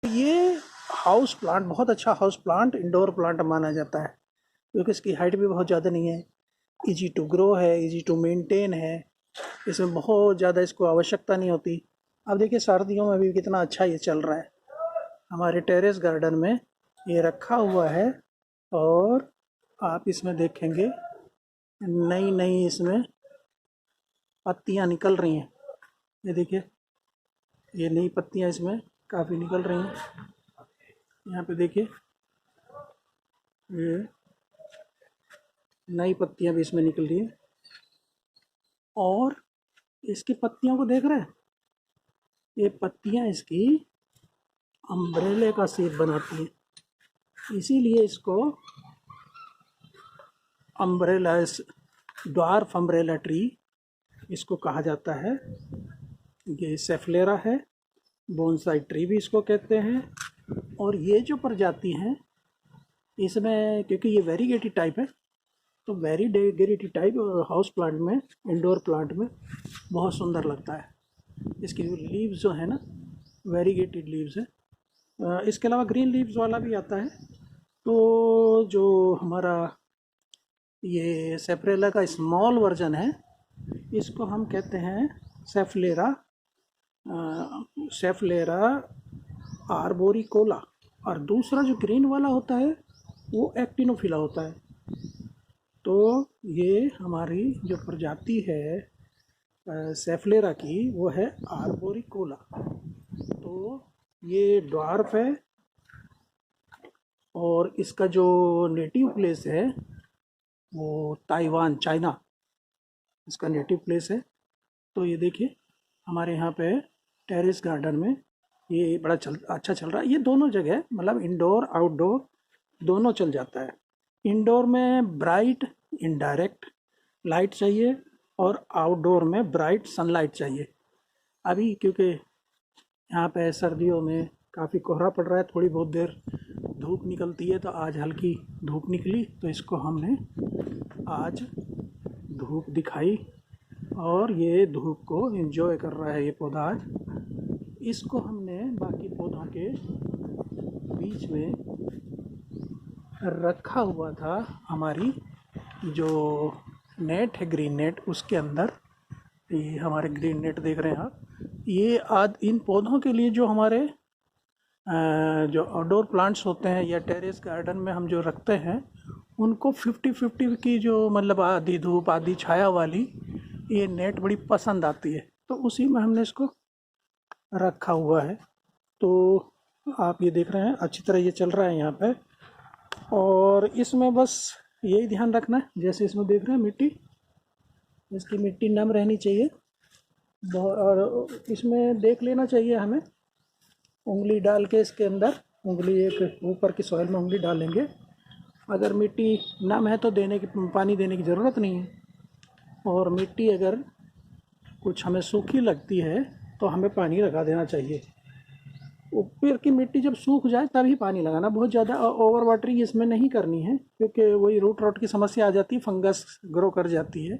ये house plant बहुत अच्छा हाउस प्लांट इंडोर प्लांट माना जाता है क्योंकि इसकी हाइट भी बहुत ज़्यादा नहीं है, इजी टू ग्रो है, इजी टू मेंटेन है। इसमें बहुत ज़्यादा इसको आवश्यकता नहीं होती। अब देखिए सर्दियों में भी कितना अच्छा ये चल रहा है। हमारे टेरेस गार्डन में ये रखा हुआ है और आप इसमें देखेंगे नई नई इसमें पत्तियां निकल रही हैं। ये देखिए, ये नई पत्तियां इसमें काफ़ी निकल रही हैं। यहाँ पे देखिए, ये नई पत्तियां भी इसमें निकल रही हैं और इसकी पत्तियों को देख रहे हैं, ये पत्तियां इसकी अम्ब्रेले का शेप बनाती हैं, इसीलिए इसको अम्ब्रेला, ड्वार्फ अम्ब्रेला ट्री इसको कहा जाता है। ये सेफलेरा है, बोनसाई ट्री भी इसको कहते हैं। और ये जो प्रजाति हैं इसमें, क्योंकि ये वेरीगेटेड टाइप है, तो वेरीगेटेड टाइप हाउस प्लांट में, इंडोर प्लांट में बहुत सुंदर लगता है। इसकी लीव्स जो है ना, वेरीगेटेड लीव्स है। इसके अलावा ग्रीन लीव्स वाला भी आता है। तो जो हमारा ये सेफरेला का स्मॉल वर्जन है, इसको हम कहते हैं सेफलेरा, सेफलेरा आर्बोरिकोला। और दूसरा जो ग्रीन वाला होता है वो एक्टिनोफिला होता है। तो ये हमारी जो प्रजाति है सेफलेरा की, वो है आर्बोरिकोला। तो ये ड्वार्फ है और इसका जो नेटिव प्लेस है वो ताइवान, चाइना इसका नेटिव प्लेस है। तो ये देखिए, हमारे यहाँ पे टेरेस गार्डन में ये बड़ा अच्छा चल रहा है। ये दोनों जगह, मतलब इंडोर आउटडोर दोनों चल जाता है। इंडोर में ब्राइट इनडायरेक्ट लाइट चाहिए और आउटडोर में ब्राइट सनलाइट चाहिए। अभी क्योंकि यहाँ पे सर्दियों में काफ़ी कोहरा पड़ रहा है, थोड़ी बहुत देर धूप निकलती है, तो आज हल्की धूप निकली तो इसको हमने आज धूप दिखाई और ये धूप को एंजॉय कर रहा है ये पौधा आज। इसको हमने बाकी पौधों के बीच में रखा हुआ था, हमारी जो नेट है ग्रीन नेट, उसके अंदर। ये हमारे ग्रीन नेट देख रहे हैं आप। ये इन पौधों के लिए जो हमारे जो आउटडोर प्लांट्स होते हैं या टेरेस गार्डन में हम जो रखते हैं, उनको 50-50 की जो, मतलब आधी धूप आधी छाया वाली ये नेट बड़ी पसंद आती है, तो उसी में हमने इसको रखा हुआ है। तो आप ये देख रहे हैं अच्छी तरह ये चल रहा है यहाँ पे। और इसमें बस यही ध्यान रखना है, जैसे इसमें देख रहे हैं मिट्टी, इसकी मिट्टी नम रहनी चाहिए। और इसमें देख लेना चाहिए हमें, उंगली डाल के इसके अंदर, उंगली एक ऊपर की सॉइल में उंगली डालेंगे, अगर मिट्टी नम है तो पानी देने की ज़रूरत नहीं है। और मिट्टी अगर कुछ हमें सूखी लगती है तो हमें पानी लगा देना चाहिए। ऊपर की मिट्टी जब सूख जाए तभी पानी लगाना, बहुत ज़्यादा ओवर वाटरिंग इसमें नहीं करनी है, क्योंकि वही रूट रॉट की समस्या आ जाती है, फंगस ग्रो कर जाती है।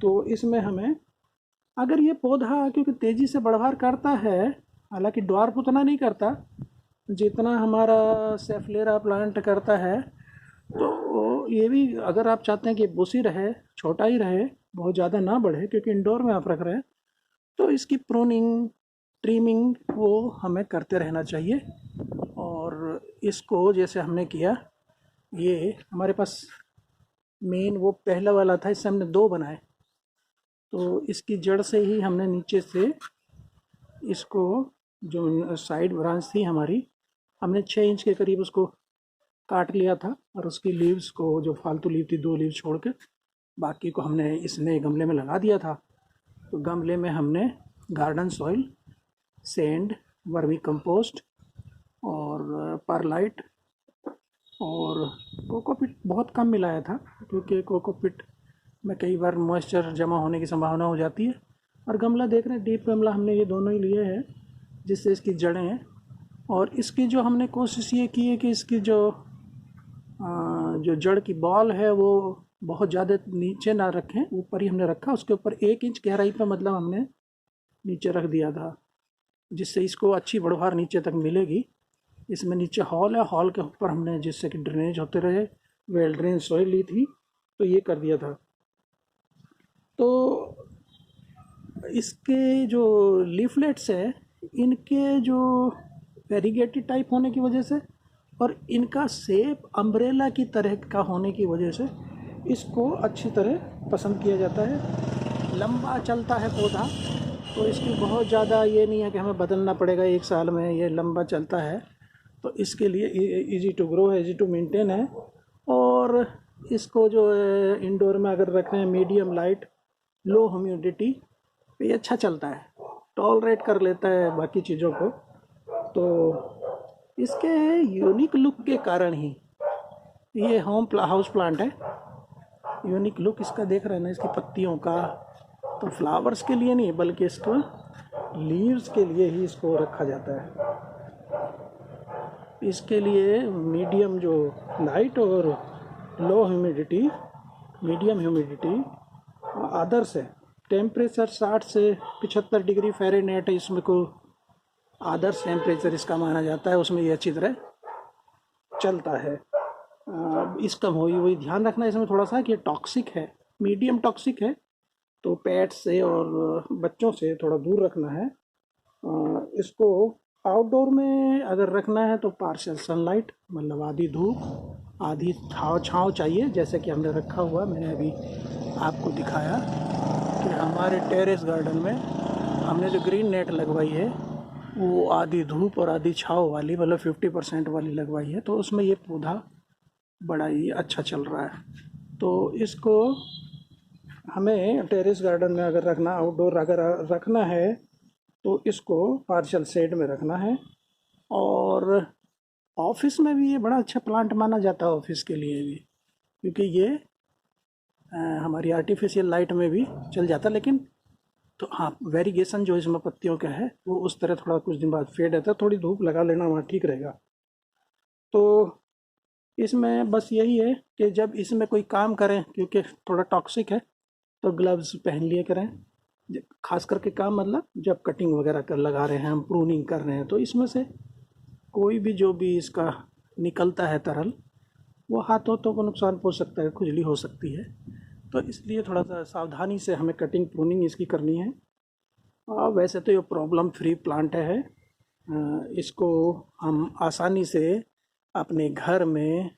तो इसमें हमें, अगर ये पौधा क्योंकि तेज़ी से बढ़वार करता है, हालांकि ड्वार्फ उतना नहीं करता जितना हमारा सेफलेरा प्लांट करता है, तो ये भी अगर आप चाहते हैं कि बुशी रहे, छोटा ही रहे, बहुत ज़्यादा ना बढ़े, क्योंकि इंडोर में आप रख रहे हैं, तो इसकी प्रूनिंग, ट्रिमिंग वो हमें करते रहना चाहिए। और इसको जैसे हमने किया, ये हमारे पास मेन वो पहला वाला था, इससे हमने 2 बनाए, तो इसकी जड़ से ही हमने नीचे से इसको, जो साइड ब्रांच थी हमारी, हमने 6 इंच के करीब उसको काट लिया था। और उसकी लीव्स को, जो फालतू लीव थी, 2 लीव छोड़ के बाकी को हमने इस नए गमले में लगा दिया था। तो गमले में हमने garden soil, sand, vermi compost और परलाइट और कोकोपिट बहुत कम मिलाया था, क्योंकि कोकोपिट में कई बार मॉइस्चर जमा होने की संभावना हो जाती है। और गमला देख रहे हैं, डीप गमला हमने ये दोनों ही लिए हैं, जिससे इसकी जड़ें हैं। और इसकी जो हमने कोशिश ये की है कि इसकी जो जड़ की बॉल है वो बहुत ज़्यादा नीचे ना रखें, ऊपर ही हमने रखा। उसके ऊपर 1 इंच गहराई पर, मतलब हमने नीचे रख दिया था। जिससे इसको अच्छी बढ़वार नीचे तक मिलेगी। इसमें नीचे हॉल है, हॉल के ऊपर हमने जिससे कि ड्रेनेज होते रहे, वेल ड्रेन सॉइल ली थी, तो ये कर दिया था। तो इसके जो लीफलेट्स है, इनके जो वेरीगेटेड टाइप होने की वजह से और इनका शेप अम्ब्रेला की तरह का होने की वजह से इसको अच्छी तरह पसंद किया जाता है। लंबा चलता है पौधा, तो इसकी बहुत ज़्यादा ये नहीं है कि हमें बदलना पड़ेगा 1 साल में, ये लंबा चलता है। तो इसके लिए इजी टू ग्रो है, इजी टू मेंटेन है। और इसको जो है इंडोर में अगर रखें मीडियम लाइट, लो ह्यूमिडिटी, तो ये अच्छा चलता है, टॉलरेट कर लेता है बाकी चीज़ों को। तो इसके यूनिक लुक के कारण ही ये हाउस प्लांट है। यूनिक लुक इसका देख रहे हैं ना, इसकी पत्तियों का, तो फ्लावर्स के लिए नहीं बल्कि इसको लीव्स के लिए ही इसको रखा जाता है। इसके लिए मीडियम जो लाइट और लो ह्यूमिडिटी, मीडियम ह्यूमिडिटी आदर्श है। टेम्परेचर 60 से 75 डिग्री फ़ारेनहाइट है, इसमें को आदर्श टेम्परेचर इसका माना जाता है, उसमें ये अच्छी तरह चलता है। इसका वही ध्यान रखना है इसमें थोड़ा सा कि टॉक्सिक है, मीडियम टॉक्सिक है, तो पेट से और बच्चों से थोड़ा दूर रखना है। इसको आउटडोर में अगर रखना है तो पार्शियल सनलाइट, मतलब आधी धूप आधी छाँव चाहिए। जैसे कि हमने रखा हुआ, मैंने अभी आपको दिखाया कि हमारे टेरेस गार्डन में हमने जो ग्रीन नेट लगवाई है वो आधी धूप और आधी छाँव वाली, मतलब 50% वाली लगवाई है। तो उसमें ये पौधा बड़ा ही अच्छा चल रहा है। तो इसको हमें टेरेस गार्डन में अगर रखना, आउटडोर अगर रखना है तो इसको पार्शियल शेड में रखना है। और ऑफिस में भी ये बड़ा अच्छा प्लांट माना जाता है, ऑफिस के लिए भी, क्योंकि ये हमारी आर्टिफिशियल लाइट में भी चल जाता है। लेकिन तो हाँ, वेरिगेशन जो इसमें पत्तियों का है वो उस तरह थोड़ा कुछ दिन बाद फेड रहता है, थोड़ी धूप लगा लेना वहाँ ठीक रहेगा। तो इसमें बस यही है कि जब इसमें कोई काम करें, क्योंकि थोड़ा टॉक्सिक है, तो ग्लव्स पहन लिए करें। खास करके काम मतलब जब कटिंग वगैरह कर लगा रहे हैं, हम प्रूनिंग कर रहे हैं, तो इसमें से कोई भी जो भी इसका निकलता है तरल, वो हाथों को नुकसान पहुंच सकता है, खुजली हो सकती है। तो इसलिए थोड़ा सा सावधानी से हमें कटिंग प्रूनिंग इसकी करनी है। वैसे तो ये प्रॉब्लम फ्री प्लांट है। इसको हम आसानी से अपने घर में,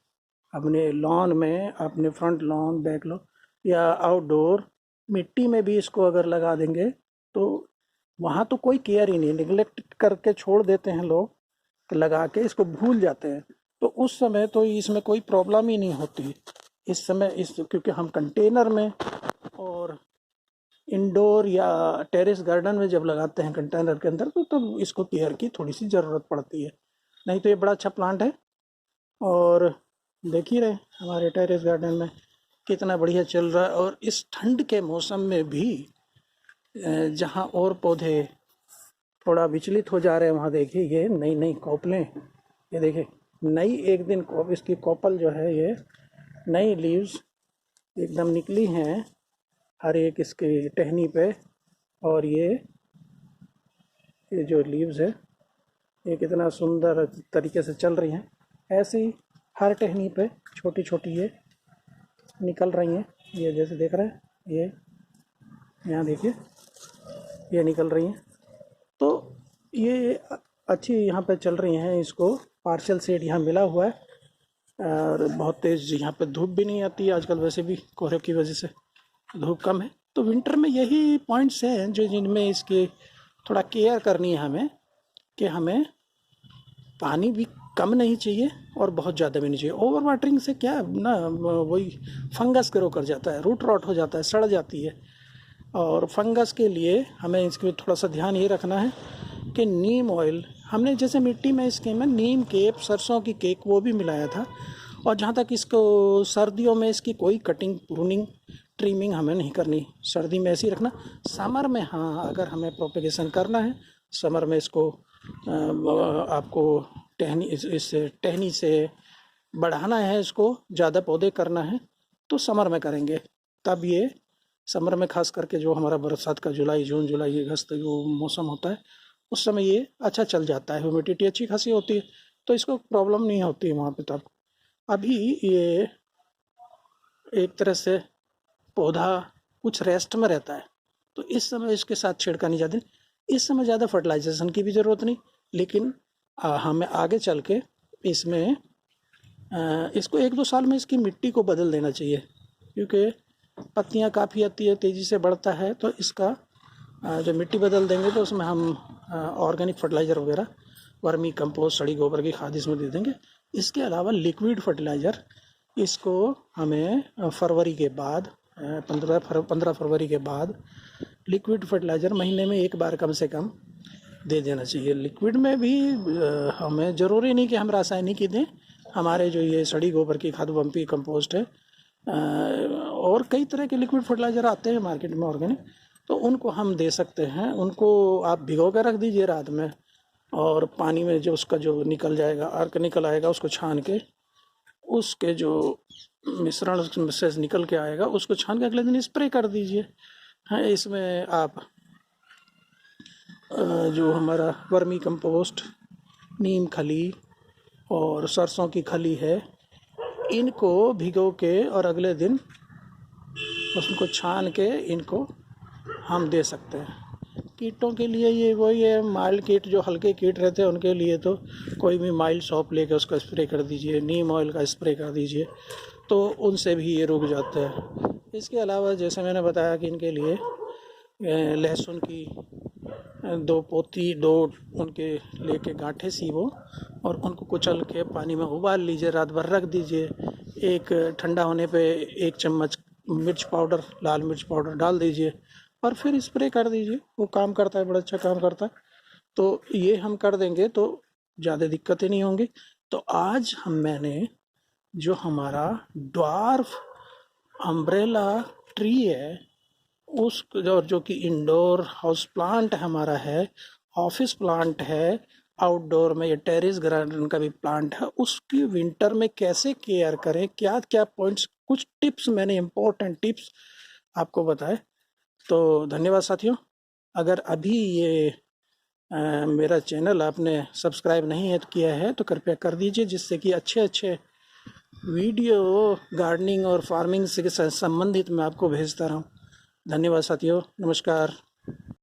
अपने लॉन में, अपने फ्रंट लॉन, बैक लॉन या आउटडोर मिट्टी में भी इसको अगर लगा देंगे तो वहाँ तो कोई केयर ही नहीं, निगलेक्ट करके छोड़ देते हैं लोग, लगा के इसको भूल जाते हैं। तो उस समय तो इसमें कोई प्रॉब्लम ही नहीं होती। इस समय क्योंकि हम कंटेनर में और इंडोर या टेरेस गार्डन में जब लगाते हैं कंटेनर के अंदर, तो तब इसको केयर की थोड़ी सी ज़रूरत पड़ती है। नहीं तो ये बड़ा अच्छा प्लांट है। और देख ही रहे हमारे टेरेस गार्डन में कितना बढ़िया चल रहा है। और इस ठंड के मौसम में भी जहाँ और पौधे थोड़ा विचलित हो जा रहे हैं, वहाँ देखिए ये नई नई कोपलें, ये देखिए नई एक दिन इसकी कोपल जो है, ये नई लीव्स एकदम निकली हैं हर एक इसकी टहनी पे। और ये जो लीव्स है ये कितना सुंदर तरीके से चल रही हैं। ऐसे ही हर टहनी पे छोटी छोटी ये निकल रही हैं। ये जैसे देख रहे हैं, ये यहाँ देखिए ये निकल रही हैं। तो ये अच्छी यहाँ पे चल रही हैं। इसको पार्शियल शेड यहाँ मिला हुआ है और बहुत तेज़ यहाँ पे धूप भी नहीं आती है आजकल, वैसे भी कोहरे की वजह से धूप कम है। तो विंटर में यही पॉइंट्स हैं जो जिनमें इसकी थोड़ा केयर करनी है हमें, कि हमें पानी भी कम नहीं चाहिए और बहुत ज़्यादा भी नहीं चाहिए। ओवर वाटरिंग से क्या ना, वही फंगस ग्रो कर जाता है, रूट रॉट हो जाता है, सड़ जाती है। और फंगस के लिए हमें इसके थोड़ा सा ध्यान ये रखना है कि नीम ऑयल, हमने जैसे मिट्टी में इसके में नीम केप, सरसों की केक, वो भी मिलाया था। और जहाँ तक इसको सर्दियों में इसकी कोई कटिंग, प्रूनिंग, ट्रिमिंग हमें नहीं करनी, सर्दी में ऐसे ही रखना। समर में हाँ, अगर हमें प्रोपेगेशन करना है समर में, इसको आपको इस टहनी से बढ़ाना है, इसको ज़्यादा पौधे करना है तो समर में करेंगे। तब ये समर में खास करके जो हमारा बरसात का जुलाई, जून, जुलाई, अगस्त जो मौसम होता है, उस समय ये अच्छा चल जाता है, ह्यूमिडिटी अच्छी खासी होती है, तो इसको प्रॉब्लम नहीं होती है वहाँ पे। तब अभी ये एक तरह से पौधा कुछ रेस्ट में रहता है, तो इस समय इसके साथ छिड़कानी ज़्यादा नहीं, इस समय ज़्यादा फर्टिलाइजेशन की भी ज़रूरत नहीं। लेकिन हमें आगे चल के इसमें इसको 1-2 साल में इसकी मिट्टी को बदल देना चाहिए, क्योंकि पत्तियाँ काफ़ी आती है, तेज़ी से बढ़ता है, तो इसका जो मिट्टी बदल देंगे तो उसमें हम ऑर्गेनिक फर्टिलाइज़र वगैरह, वर्मी कंपोस्ट, सड़ी गोबर की खाद इसमें दे देंगे। इसके अलावा लिक्विड फर्टिलाइज़र इसको हमें फरवरी के बाद 15 फरवरी के बाद लिक्विड फर्टिलाइज़र महीने में 1 बार कम से कम दे देना चाहिए। लिक्विड में भी हमें ज़रूरी नहीं कि हम रासायनिक ही दें, हमारे जो ये सड़ी गोबर की खाद, वर्मी कंपोस्ट है, और कई तरह के लिक्विड फर्टिलाइज़र आते हैं मार्केट में ऑर्गेनिक, तो उनको हम दे सकते हैं। उनको आप भिगो कर रख दीजिए रात में, और पानी में जो उसका जो निकल जाएगा, अर्क निकल आएगा, उसको छान के, उसके जो मिश्रण से निकल के आएगा उसको छान के अगले दिन स्प्रे कर दीजिए। हाँ, इसमें आप जो हमारा वर्मी कंपोस्ट, नीम खली और सरसों की खली है, इनको भिगो के और अगले दिन उसको छान के इनको हम दे सकते हैं। कीटों के लिए ये वही है, माइल्ड कीट, जो हल्के कीट रहते हैं उनके लिए तो कोई भी माइल्ड सॉप लेके उसका स्प्रे कर दीजिए, नीम ऑयल का स्प्रे कर दीजिए, तो उनसे भी ये रुक जाते हैं। इसके अलावा जैसे मैंने बताया कि इनके लिए लहसुन की 2 उनके लेके गांठे सीवो और उनको कुचल के पानी में उबाल लीजिए, रात भर रख दीजिए। एक ठंडा होने पे 1 चम्मच मिर्च पाउडर, लाल मिर्च पाउडर डाल दीजिए और फिर स्प्रे कर दीजिए। वो काम करता है, बड़ा अच्छा काम करता है। तो ये हम कर देंगे तो ज़्यादा दिक्कतें नहीं होंगी। तो आज मैंने जो हमारा ड्वार्फ अम्ब्रेला ट्री है, उस जो कि इंडोर हाउस प्लांट हमारा है, ऑफिस प्लांट है, आउटडोर में या टेरेस गार्डन का भी प्लांट है, उसकी विंटर में कैसे केयर करें, क्या क्या पॉइंट्स, कुछ टिप्स मैंने इम्पोर्टेंट टिप्स आपको बताए। तो धन्यवाद साथियों। अगर अभी ये मेरा चैनल आपने सब्सक्राइब नहीं है किया है तो कृपया कर दीजिए, जिससे कि अच्छे अच्छे वीडियो गार्डनिंग और फार्मिंग से संबंधित मैं आपको भेजता रहूँ। धन्यवाद साथियों, नमस्कार।